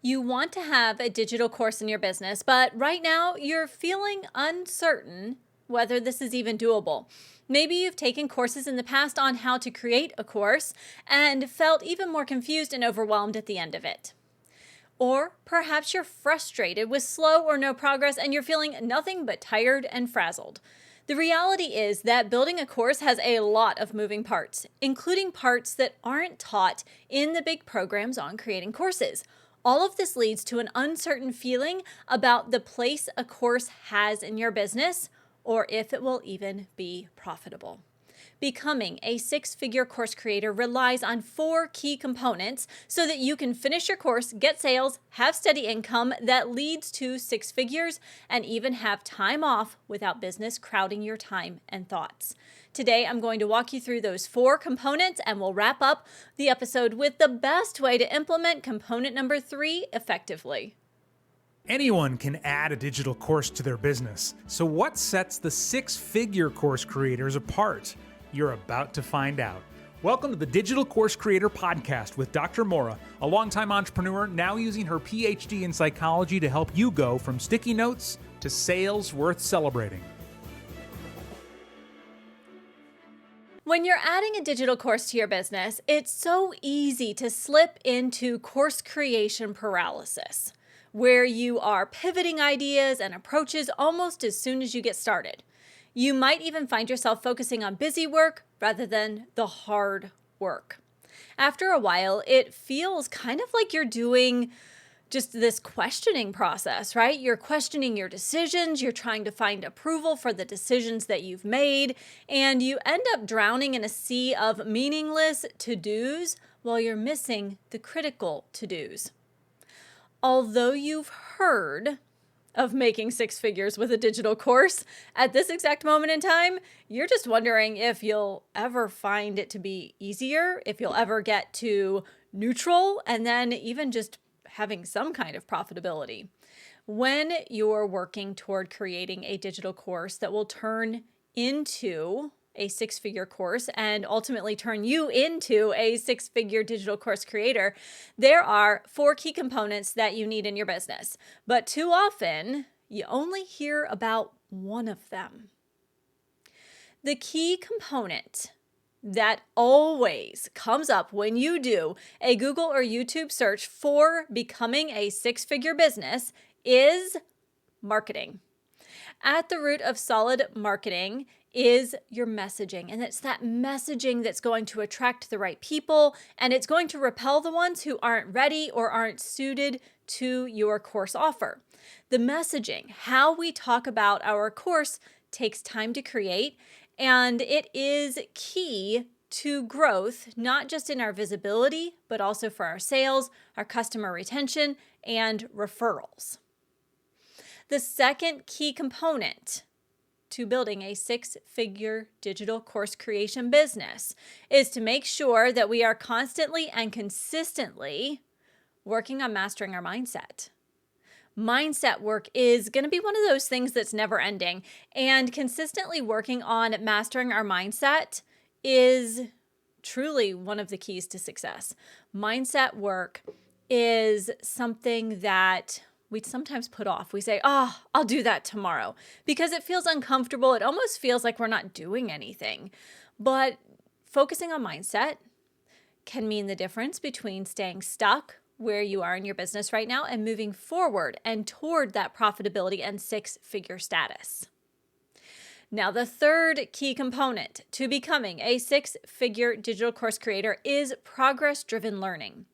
You want to have a digital course in your business, but right now you're feeling uncertain whether this is even doable. Maybe you've taken courses in the past on how to create a course and felt even more confused and overwhelmed at the end of it. Or perhaps you're frustrated with slow or no progress and you're feeling nothing but tired and frazzled. The reality is that building a course has a lot of moving parts, including parts that aren't taught in the big programs on creating courses. All of this leads to an uncertain feeling about the place a course has in your business or if it will even be profitable. Becoming a six-figure course creator relies on 4 key components so that you can finish your course, get sales, have steady income that leads to 6 figures, and even have time off without business crowding your time and thoughts. Today, I'm going to walk you through those 4 components, and we'll wrap up the episode with the best way to implement component number 3 effectively. Anyone can add a digital course to their business. So what sets the six-figure course creators apart? You're about to find out. Welcome to the Digital Course Creator Podcast with Dr. Maura, a longtime entrepreneur now using her PhD in psychology to help you go from sticky notes to sales worth celebrating. When you're adding a digital course to your business, it's so easy to slip into course creation paralysis, where you are pivoting ideas and approaches almost as soon as you get started. You might even find yourself focusing on busy work rather than the hard work. After a while, it feels kind of like you're doing just this questioning process, right? You're questioning your decisions, you're trying to find approval for the decisions that you've made, and you end up drowning in a sea of meaningless to-dos while you're missing the critical to-dos. Although you've heard of making 6 figures with a digital course, at this exact moment in time, you're just wondering if you'll ever find it to be easier, if you'll ever get to neutral, and then even just having some kind of profitability. When you're working toward creating a digital course that will turn into a 6-figure course and ultimately turn you into a 6-figure digital course creator, there are 4 key components that you need in your business. But too often, you only hear about one of them. The key component that always comes up when you do a Google or YouTube search for becoming a 6-figure business is marketing. At the root of solid marketing is your messaging. And it's that messaging that's going to attract the right people, and it's going to repel the ones who aren't ready or aren't suited to your course offer. The messaging, how we talk about our course, takes time to create, and it is key to growth, not just in our visibility, but also for our sales, our customer retention, and referrals. The second key component to building a 6-figure digital course creation business is to make sure that we are constantly and consistently working on mastering our mindset. Mindset work is going to be one of those things that's never ending, and consistently working on mastering our mindset is truly one of the keys to success. Mindset work is something that we sometimes put off. We say, I'll do that tomorrow because it feels uncomfortable. It almost feels like we're not doing anything. But focusing on mindset can mean the difference between staying stuck where you are in your business right now and moving forward and toward that profitability and 6-figure status. Now, the third key component to becoming a 6-figure digital course creator is progress-driven learning.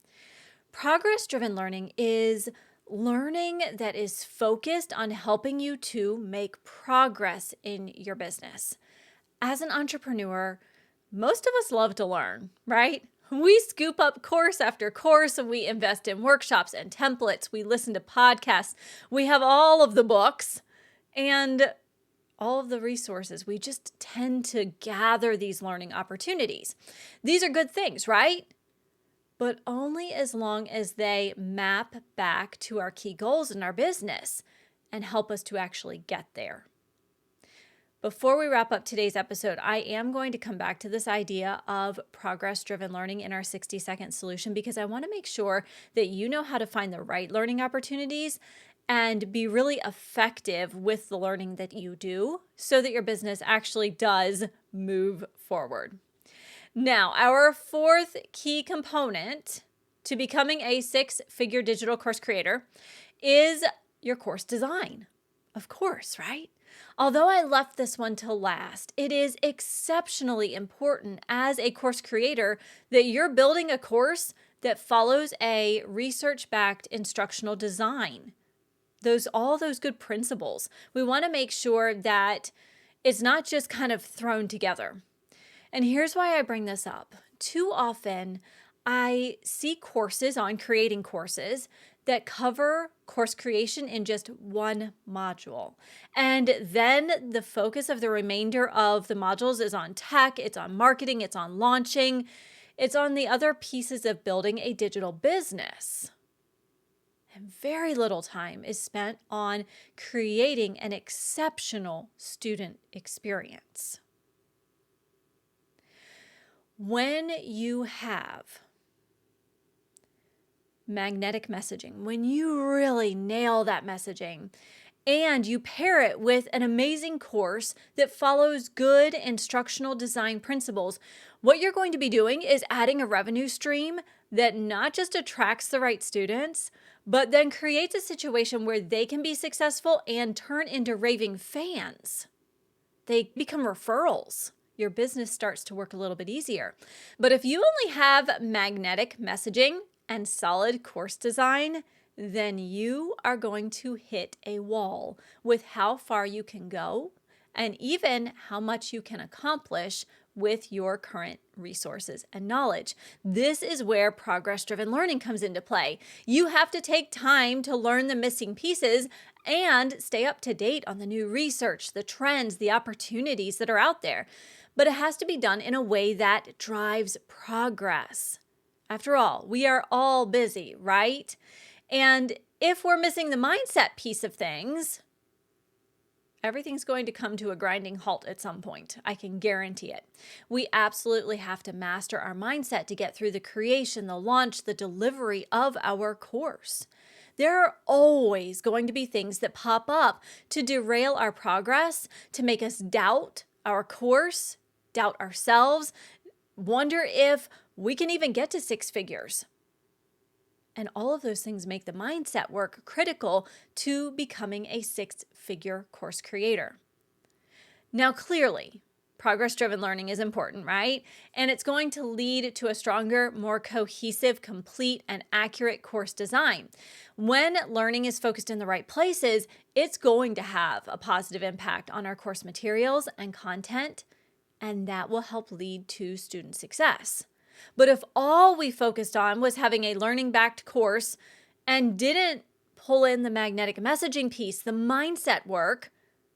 Progress-driven learning is learning that is focused on helping you to make progress in your business. As an entrepreneur, most of us love to learn, right? We scoop up course after course, and we invest in workshops and templates. We listen to podcasts. We have all of the books and all of the resources. We just tend to gather these learning opportunities. These are good things, right? But only as long as they map back to our key goals in our business and help us to actually get there. Before we wrap up today's episode, I am going to come back to this idea of progress-driven learning in our 60-second solution because I want to make sure that you know how to find the right learning opportunities and be really effective with the learning that you do so that your business actually does move forward. Now, our fourth key component to becoming a six-figure digital course creator is your course design. Of course, right? Although I left this one to last, it is exceptionally important as a course creator that you're building a course that follows a research-backed instructional design. All those good principles. We want to make sure that it's not just kind of thrown together. And here's why I bring this up. Too often, I see courses on creating courses that cover course creation in just one module. And then the focus of the remainder of the modules is on tech, it's on marketing, it's on launching, it's on the other pieces of building a digital business. And very little time is spent on creating an exceptional student experience. When you have magnetic messaging, when you really nail that messaging and you pair it with an amazing course that follows good instructional design principles, what you're going to be doing is adding a revenue stream that not just attracts the right students, but then creates a situation where they can be successful and turn into raving fans. They become referrals. Your business starts to work a little bit easier. But if you only have magnetic messaging and solid course design, then you are going to hit a wall with how far you can go and even how much you can accomplish with your current resources and knowledge. This is where progress-driven learning comes into play. You have to take time to learn the missing pieces and stay up to date on the new research, the trends, the opportunities that are out there. But it has to be done in a way that drives progress. After all, we are all busy, right? And if we're missing the mindset piece of things, everything's going to come to a grinding halt at some point. I can guarantee it. We absolutely have to master our mindset to get through the creation, the launch, the delivery of our course. There are always going to be things that pop up to derail our progress, to make us doubt our course, doubt ourselves, wonder if we can even get to six figures. And all of those things make the mindset work critical to becoming a six-figure course creator. Now, clearly, progress-driven learning is important, right? And it's going to lead to a stronger, more cohesive, complete, and accurate course design. When learning is focused in the right places, it's going to have a positive impact on our course materials and content, and that will help lead to student success. But if all we focused on was having a learning-backed course and didn't pull in the magnetic messaging piece, the mindset work,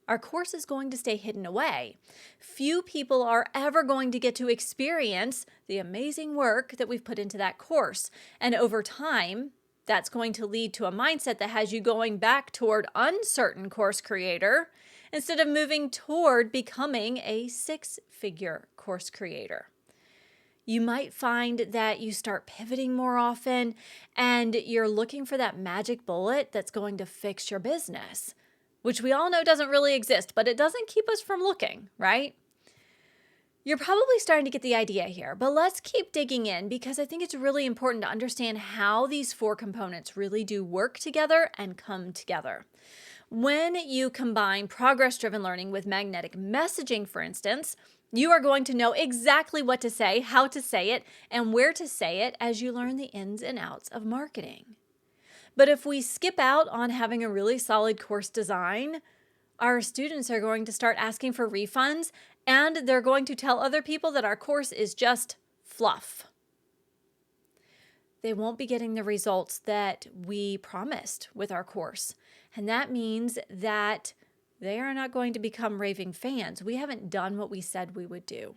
our course is going to stay hidden away. Few people are ever going to get to experience the amazing work that we've put into that course. And over time, that's going to lead to a mindset that has you going back toward uncertain course creator instead of moving toward becoming a six-figure course creator. You might find that you start pivoting more often and you're looking for that magic bullet that's going to fix your business, which we all know doesn't really exist, but it doesn't keep us from looking, right? You're probably starting to get the idea here, but let's keep digging in because I think it's really important to understand how these four components really do work together and come together. When you combine progress-driven learning with magnetic messaging, for instance, you are going to know exactly what to say, how to say it, and where to say it as you learn the ins and outs of marketing. But if we skip out on having a really solid course design, our students are going to start asking for refunds, and they're going to tell other people that our course is just fluff. They won't be getting the results that we promised with our course. And that means that they are not going to become raving fans. We haven't done what we said we would do.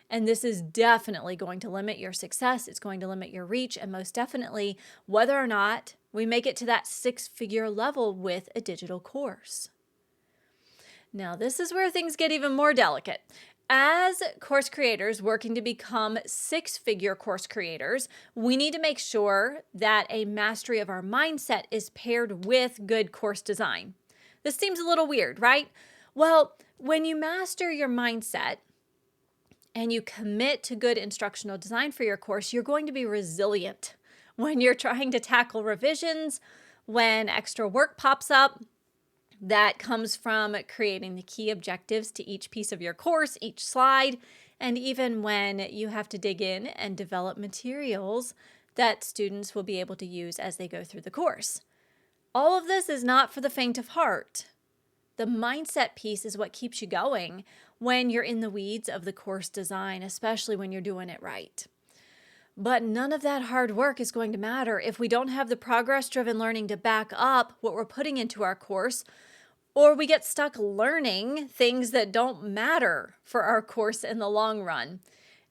And this is definitely going to limit your success. It's going to limit your reach, and most definitely whether or not we make it to that six-figure level with a digital course. Now, this is where things get even more delicate. As course creators working to become six-figure course creators, we need to make sure that a mastery of our mindset is paired with good course design. This seems a little weird, right? Well, when you master your mindset and you commit to good instructional design for your course, you're going to be resilient when you're trying to tackle revisions, when extra work pops up. That comes from creating the key objectives to each piece of your course, each slide, and even when you have to dig in and develop materials that students will be able to use as they go through the course. All of this is not for the faint of heart. The mindset piece is what keeps you going when you're in the weeds of the course design, especially when you're doing it right. But none of that hard work is going to matter if we don't have the progress-driven learning to back up what we're putting into our course, or we get stuck learning things that don't matter for our course in the long run.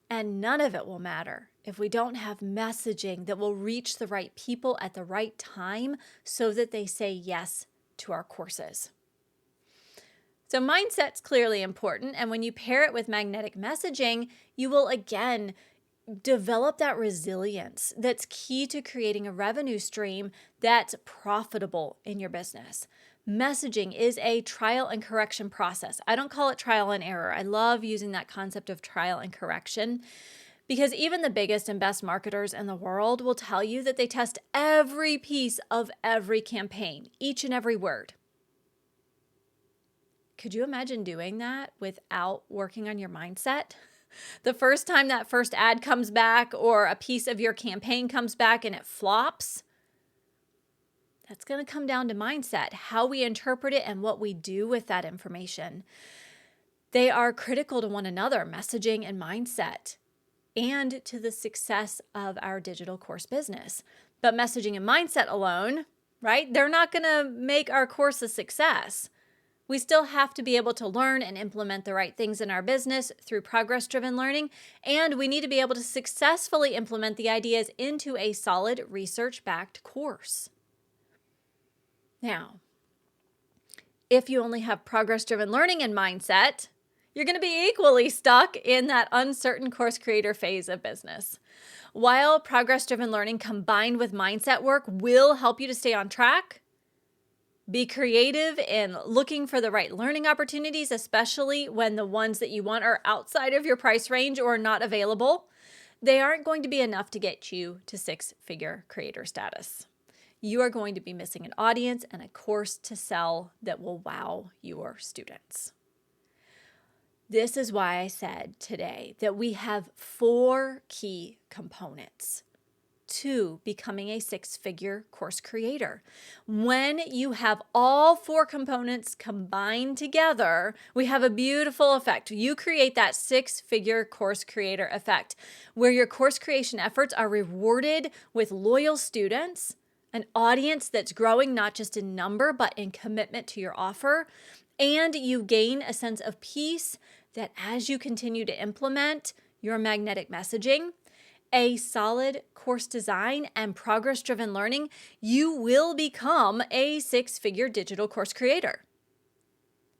And none of it will matter if we don't have messaging that will reach the right people at the right time so that they say yes to our courses. So mindset's clearly important, and when you pair it with magnetic messaging, you will again develop that resilience that's key to creating a revenue stream that's profitable in your business. Messaging is a trial and correction process. I don't call it trial and error. I love using that concept of trial and correction because even the biggest and best marketers in the world will tell you that they test every piece of every campaign, each and every word. Could you imagine doing that without working on your mindset? The first time that first ad comes back or a piece of your campaign comes back and it flops, that's going to come down to mindset, how we interpret it and what we do with that information. They are critical to one another, messaging and mindset, and to the success of our digital course business. But messaging and mindset alone, right? They're not going to make our course a success. We still have to be able to learn and implement the right things in our business through progress-driven learning, and we need to be able to successfully implement the ideas into a solid research-backed course. Now, if you only have progress-driven learning and mindset, you're going to be equally stuck in that uncertain course creator phase of business. While progress-driven learning combined with mindset work will help you to stay on track, be creative in looking for the right learning opportunities, especially when the ones that you want are outside of your price range or not available. They aren't going to be enough to get you to six-figure creator status. You are going to be missing an audience and a course to sell that will wow your students. This is why I said today that we have 4 key components to becoming a six-figure course creator. When you have all 4 components combined together, we have a beautiful effect. You create that six-figure course creator effect, where your course creation efforts are rewarded with loyal students, an audience that's growing not just in number, but in commitment to your offer, and you gain a sense of peace that as you continue to implement your magnetic messaging, a solid course design and progress-driven learning, you will become a six-figure digital course creator.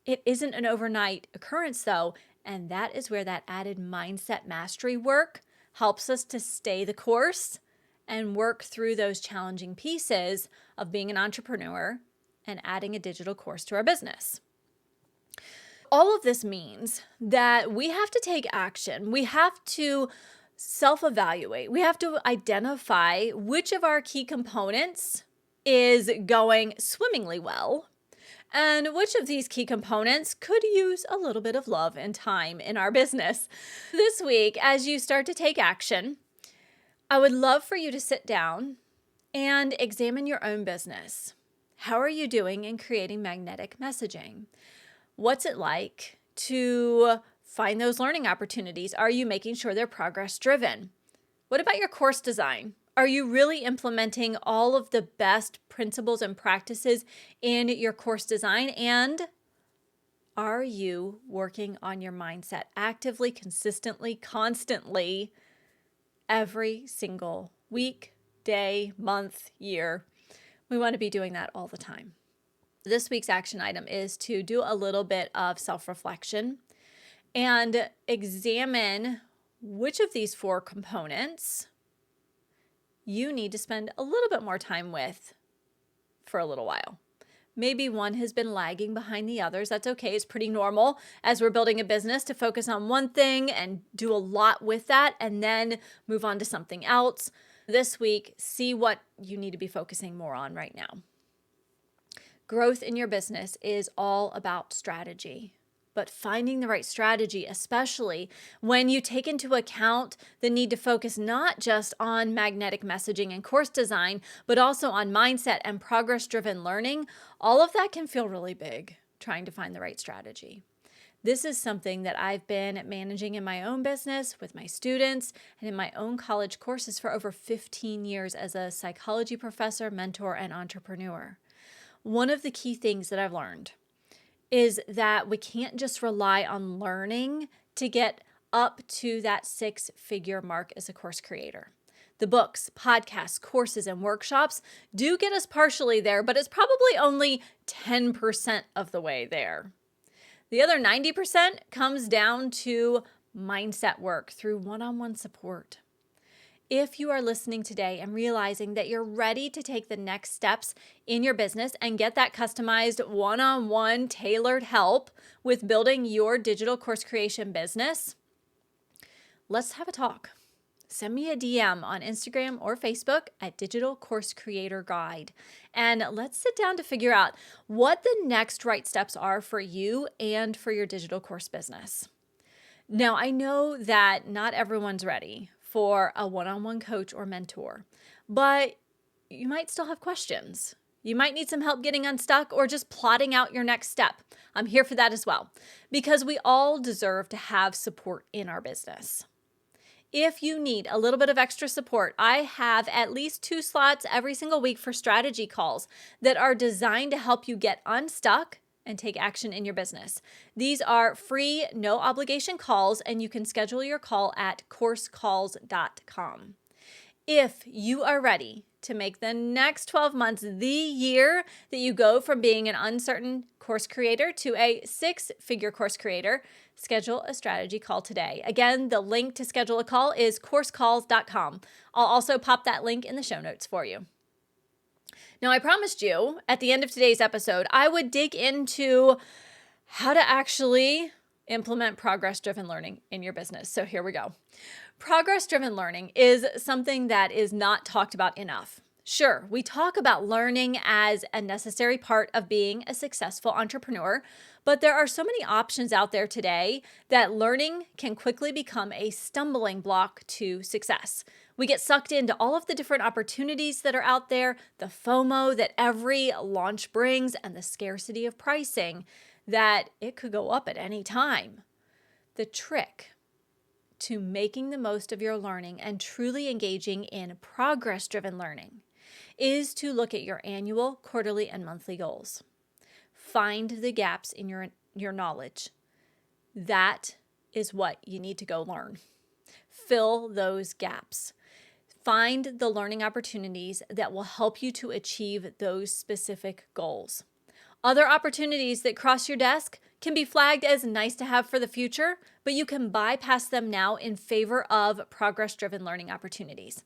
It isn't an overnight occurrence though, and that is where that added mindset mastery work helps us to stay the course and work through those challenging pieces of being an entrepreneur and adding a digital course to our business. All of this means that we have to take action. We have to self-evaluate. We have to identify which of our key components is going swimmingly well and which of these key components could use a little bit of love and time in our business. This week, as you start to take action, I would love for you to sit down and examine your own business. How are you doing in creating magnetic messaging? What's it like to find those learning opportunities? Are you making sure they're progress driven? What about your course design? Are you really implementing all of the best principles and practices in your course design? And are you working on your mindset actively, consistently, constantly, every single week, day, month, year? We want to be doing that all the time. This week's action item is to do a little bit of self-reflection and examine which of these 4 components you need to spend a little bit more time with for a little while. Maybe one has been lagging behind the others. That's okay. It's pretty normal as we're building a business to focus on one thing and do a lot with that and then move on to something else. This week, see what you need to be focusing more on right now. Growth in your business is all about strategy, but finding the right strategy, especially when you take into account the need to focus not just on magnetic messaging and course design, but also on mindset and progress-driven learning, all of that can feel really big, trying to find the right strategy. This is something that I've been managing in my own business with my students and in my own college courses for over 15 years as a psychology professor, mentor, and entrepreneur. One of the key things that I've learned is that we can't just rely on learning to get up to that 6-figure mark as a course creator. The books, podcasts, courses, and workshops do get us partially there, but it's probably only 10% of the way there. The other 90% comes down to mindset work through one-on-one support. If you are listening today and realizing that you're ready to take the next steps in your business and get that customized one-on-one tailored help with building your digital course creation business, let's have a talk. Send me a DM on Instagram or Facebook at Digital Course Creator Guide. And let's sit down to figure out what the next right steps are for you and for your digital course business. Now, I know that not everyone's ready for a one-on-one coach or mentor, but you might still have questions. You might need some help getting unstuck or just plotting out your next step. I'm here for that as well, because we all deserve to have support in our business. If you need a little bit of extra support, I have at least 2 slots every single week for strategy calls that are designed to help you get unstuck and take action in your business. These are free, no obligation calls, and you can schedule your call at coursecalls.com. If you are ready to make the next 12 months the year that you go from being an uncertain course creator to a 6-figure course creator, schedule a strategy call today. Again, the link to schedule a call is coursecalls.com. I'll also pop that link in the show notes for you. Now, I promised you at the end of today's episode, I would dig into how to actually implement progress-driven learning in your business. So here we go. Progress-driven learning is something that is not talked about enough. Sure, we talk about learning as a necessary part of being a successful entrepreneur, but there are so many options out there today that learning can quickly become a stumbling block to success. We get sucked into all of the different opportunities that are out there, the FOMO that every launch brings, and the scarcity of pricing that it could go up at any time. The trick to making the most of your learning and truly engaging in progress-driven learning is to look at your annual, quarterly, and monthly goals. Find the gaps in your knowledge. That is what you need to go learn. Fill those gaps. Find the learning opportunities that will help you to achieve those specific goals. Other opportunities that cross your desk can be flagged as nice to have for the future, but you can bypass them now in favor of progress-driven learning opportunities.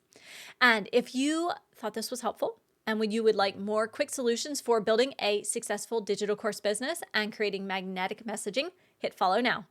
And if you thought this was helpful and when you would like more quick solutions for building a successful digital course business and creating magnetic messaging, hit follow now.